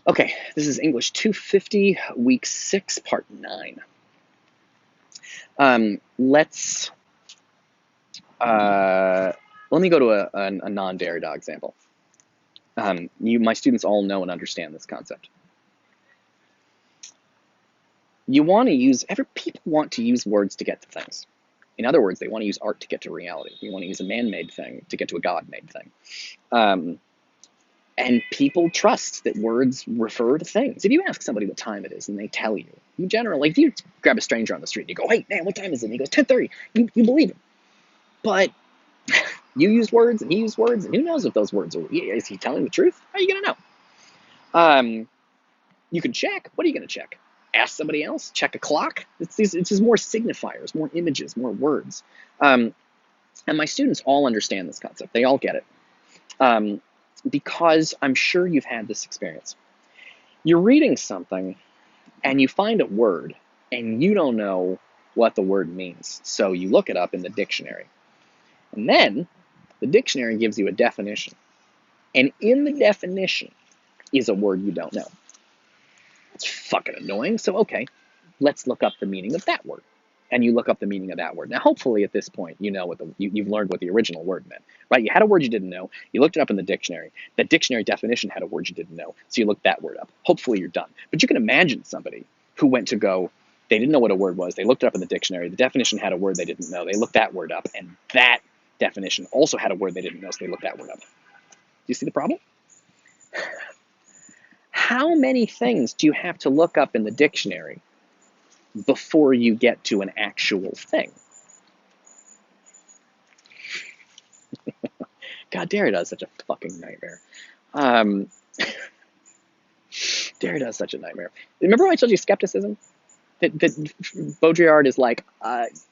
Okay, this is English 250, week 6, part 9. Let's let me go to a non-Derrida example. My students all know and understand this concept. People want to use words to get to things. In other words, they want to use art to get to reality. They want to use a man-made thing to get to a God-made thing. And people trust that words refer to things. If you ask somebody what time it is and they tell you, you generally, if you grab a stranger on the street and you go, "Hey, man, what time is it?" And he goes, 10:30. You believe him. But you use words and he used words, and who knows if those words is he telling the truth? How are you going to know? You can check. What are you going to check? Ask somebody else? Check a clock? It's just more signifiers, more images, more words. And my students all understand this concept. They all get it. Because I'm sure you've had this experience. You're reading something and you find a word and you don't know what the word means. So you look it up in the dictionary. And then the dictionary gives you a definition. And in the definition is a word you don't know. It's fucking annoying. So, okay, let's look up the meaning of that word. And you look up the meaning of that word. Now, hopefully at this point, you know you've learned what the original word meant, right? You had a word you didn't know. You looked it up in the dictionary. That dictionary definition had a word you didn't know. So you looked that word up. Hopefully you're done. But you can imagine somebody who went to go, they didn't know what a word was. They looked it up in the dictionary. The definition had a word they didn't know. They looked that word up. And that definition also had a word they didn't know. So they looked that word up. Do you see the problem? How many things do you have to look up in the dictionary before you get to an actual thing? God, Derrida is such a fucking nightmare. Derrida is such a nightmare. Remember when I told you skepticism? That Baudrillard is like,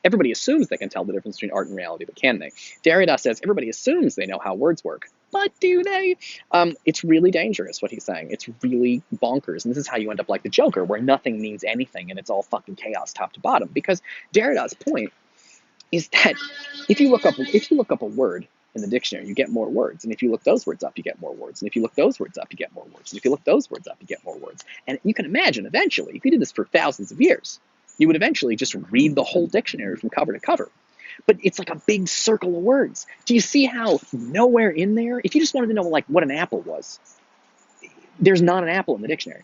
everybody assumes they can tell the difference between art and reality, but can they? Derrida says everybody assumes they know how words work, but do they? It's really dangerous what he's saying. It's really bonkers, and this is how you end up like the Joker, where nothing means anything and it's all fucking chaos top to bottom. Because Derrida's point is that if you look up a word in the dictionary, you get more words. And if you look those words up, you get more words. And if you look those words up, you get more words. And if you look those words up, you get more words. And you can imagine eventually, if you did this for thousands of years, you would eventually just read the whole dictionary from cover to cover. But it's like a big circle of words. Do you see how nowhere in there, if you just wanted to know like what an apple was, there's not an apple in the dictionary.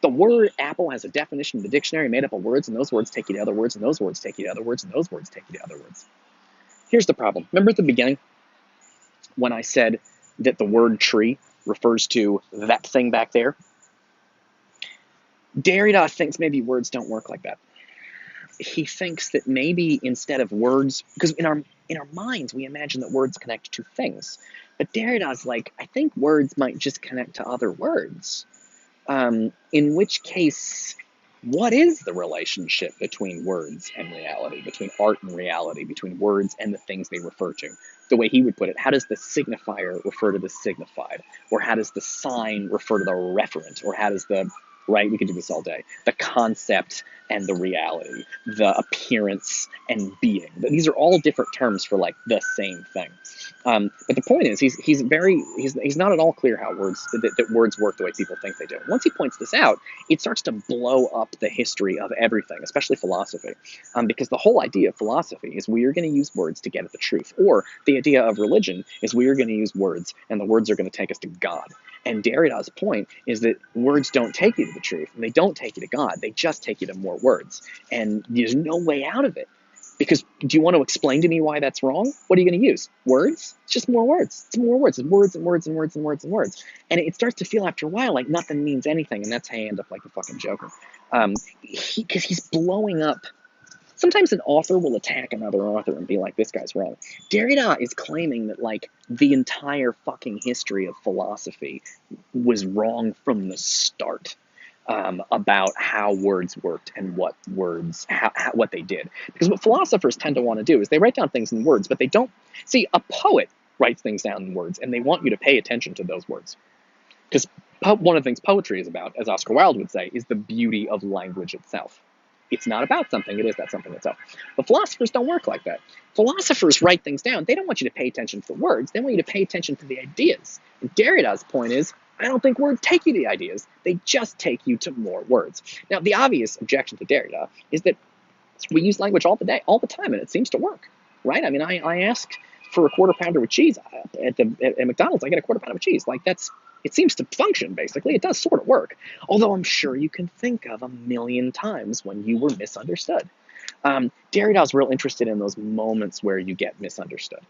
The word apple has a definition in the dictionary made up of words, and those words take you to other words, and those words take you to other words, and those words take you to other words. Here's the problem. Remember at the beginning when I said that the word tree refers to that thing back there? Derrida thinks maybe words don't work like that. He thinks that maybe instead of words, because in our minds we imagine that words connect to things, but Derrida's like, I think words might just connect to other words. In which case, what is the relationship between words and reality, between art and reality, between words and the things they refer to? The way he would put it, how does the signifier refer to the signified? Or how does the sign refer to the referent? Or how does the, right, we could do this all day, the concept and the reality, the appearance and being. These are all different terms for like the same thing. But the point is, he's not at all clear how that words work the way people think they do. Once he points this out, it starts to blow up the history of everything, especially philosophy, because the whole idea of philosophy is we are going to use words to get at the truth, or the idea of religion is we are going to use words, and the words are going to take us to God. And Derrida's point is that words don't take you to the truth, and they don't take you to God. They just take you to more words, and there's no way out of it. Because do you want to explain to me why that's wrong? What are you going to use? Words? It's just more words. It's more words. It's words and words and words and words and words. And it starts to feel after a while like nothing means anything, and that's how you end up like the fucking Joker. Because he's blowing up. Sometimes an author will attack another author and be like, this guy's wrong. Derrida is claiming that like the entire fucking history of philosophy was wrong from the start. About how words worked and what words, what they did. Because what philosophers tend to want to do is they write down things in words, but they don't. See, a poet writes things down in words, and they want you to pay attention to those words. Because one of the things poetry is about, as Oscar Wilde would say, is the beauty of language itself. It's not about something, it is that something itself. But philosophers don't work like that. Philosophers write things down. They don't want you to pay attention to the words. They want you to pay attention to the ideas. And Derrida's point is, I don't think words take you to ideas. They just take you to more words. Now, the obvious objection to Derrida is that we use language all the time, and it seems to work, right? I mean, I ask for a quarter pounder with cheese at McDonald's. I get a quarter pounder with cheese. Like it seems to function, basically. It does sort of work. Although I'm sure you can think of a million times when you were misunderstood. Derrida's real interested in those moments where you get misunderstood.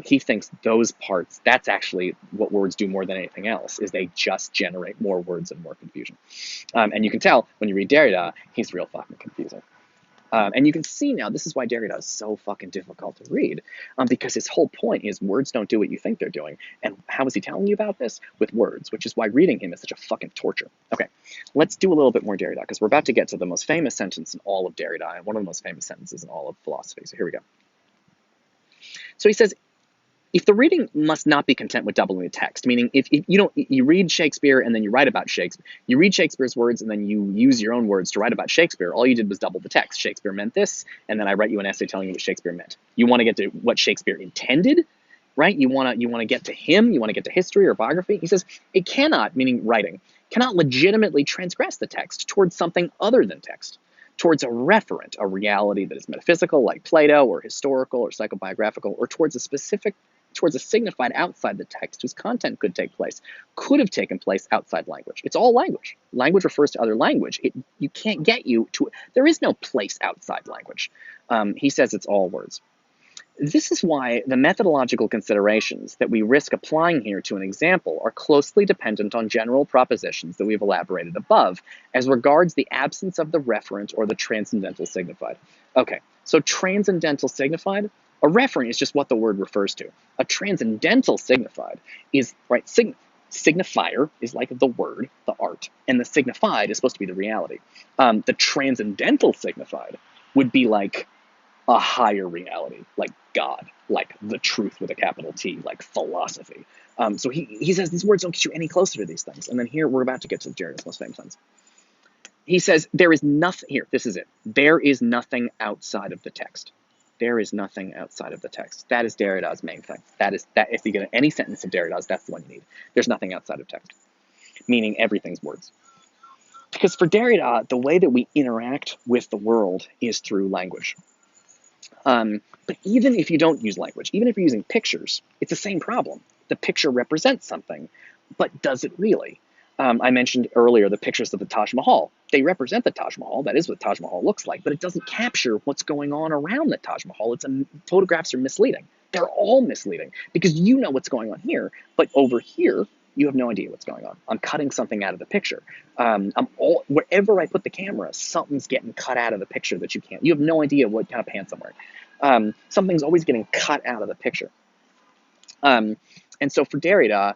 He thinks those parts, that's actually what words do more than anything else, is they just generate more words and more confusion. And you can tell when you read Derrida, he's real fucking confusing. And you can see now, this is why Derrida is so fucking difficult to read, because his whole point is words don't do what you think they're doing. And how is he telling you about this? With words, which is why reading him is such a fucking torture. Okay, let's do a little bit more Derrida, because we're about to get to the most famous sentence in all of Derrida, and one of the most famous sentences in all of philosophy. So here we go. So he says, if the reading must not be content with doubling the text, meaning if you read Shakespeare and then you write about Shakespeare, you read Shakespeare's words and then you use your own words to write about Shakespeare, all you did was double the text. Shakespeare meant this, and then I write you an essay telling you what Shakespeare meant. You want to get to what Shakespeare intended, right? You want to get to him, you want to get to history or biography. He says it cannot, meaning writing, cannot legitimately transgress the text towards something other than text, towards a referent, a reality that is metaphysical like Plato, or historical or psychobiographical, or towards a signified outside the text whose content could have taken place outside language. It's all language. Language refers to other language. You can't get you to, there is no place outside language. He says it's all words. This is why the methodological considerations that we risk applying here to an example are closely dependent on general propositions that we've elaborated above as regards the absence of the referent or the transcendental signified. Okay, so transcendental signified, a referent is just what the word refers to. A transcendental signified is, right, signifier is like the word, the art, and the signified is supposed to be the reality. The transcendental signified would be like a higher reality, like God, like the truth with a capital T, like philosophy. So he says these words don't get you any closer to these things. And then here we're about to get to Derrida's most famous sentence. He says there is nothing, here, this is it. There is nothing outside of the text. There is nothing outside of the text. That is Derrida's main thing. That if you get any sentence of Derrida's, that's the one you need. There's nothing outside of text, meaning everything's words. Because for Derrida, the way that we interact with the world is through language. But even if you don't use language, even if you're using pictures, it's the same problem. The picture represents something, but does it really? I mentioned earlier the pictures of the Taj Mahal. They represent the Taj Mahal. That is what the Taj Mahal looks like, but it doesn't capture what's going on around the Taj Mahal. Photographs are misleading. They're all misleading because you know what's going on here, but over here, you have no idea what's going on. I'm cutting something out of the picture. Wherever I put the camera, something's getting cut out of the picture that you can't. You have no idea what kind of pants I'm wearing. Something's always getting cut out of the picture. And so for Derrida,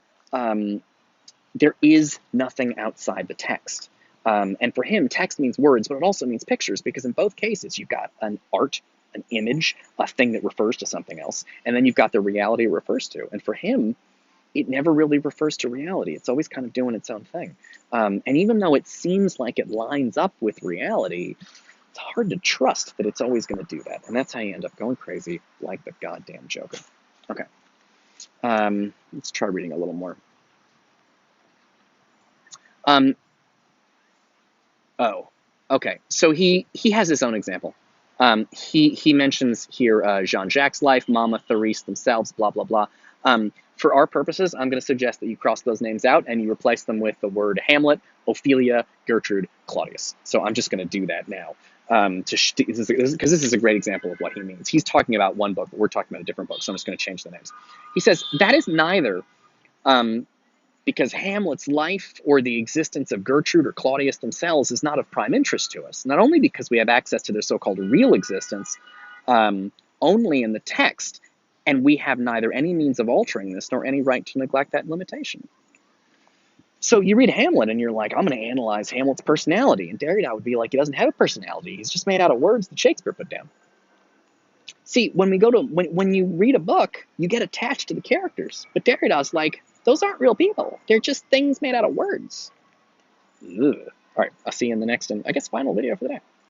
there is nothing outside the text. And for him, text means words, but it also means pictures, because in both cases, you've got an art, an image, a thing that refers to something else, and then you've got the reality it refers to. And for him, it never really refers to reality. It's always kind of doing its own thing. And even though it seems like it lines up with reality, it's hard to trust that it's always going to do that. And that's how you end up going crazy like the goddamn Joker. Okay. Let's try reading a little more. Okay. So he has his own example. He mentions here Jean-Jacques' life, Mama, Therese themselves, blah, blah, blah. For our purposes, I'm going to suggest that you cross those names out and you replace them with the word Hamlet, Ophelia, Gertrude, Claudius. So I'm just going to do that now, because this is a great example of what he means. He's talking about one book, but we're talking about a different book, so I'm just going to change the names. He says, that is neither because Hamlet's life or the existence of Gertrude or Claudius themselves is not of prime interest to us, not only because we have access to their so-called real existence only in the text, and we have neither any means of altering this nor any right to neglect that limitation. So you read Hamlet and you're like, I'm going to analyze Hamlet's personality. And Derrida would be like, he doesn't have a personality. He's just made out of words that Shakespeare put down. See, when you read a book, you get attached to the characters. But Derrida's like, those aren't real people. They're just things made out of words. Ugh. All right, I'll see you in the next and I guess final video for the day.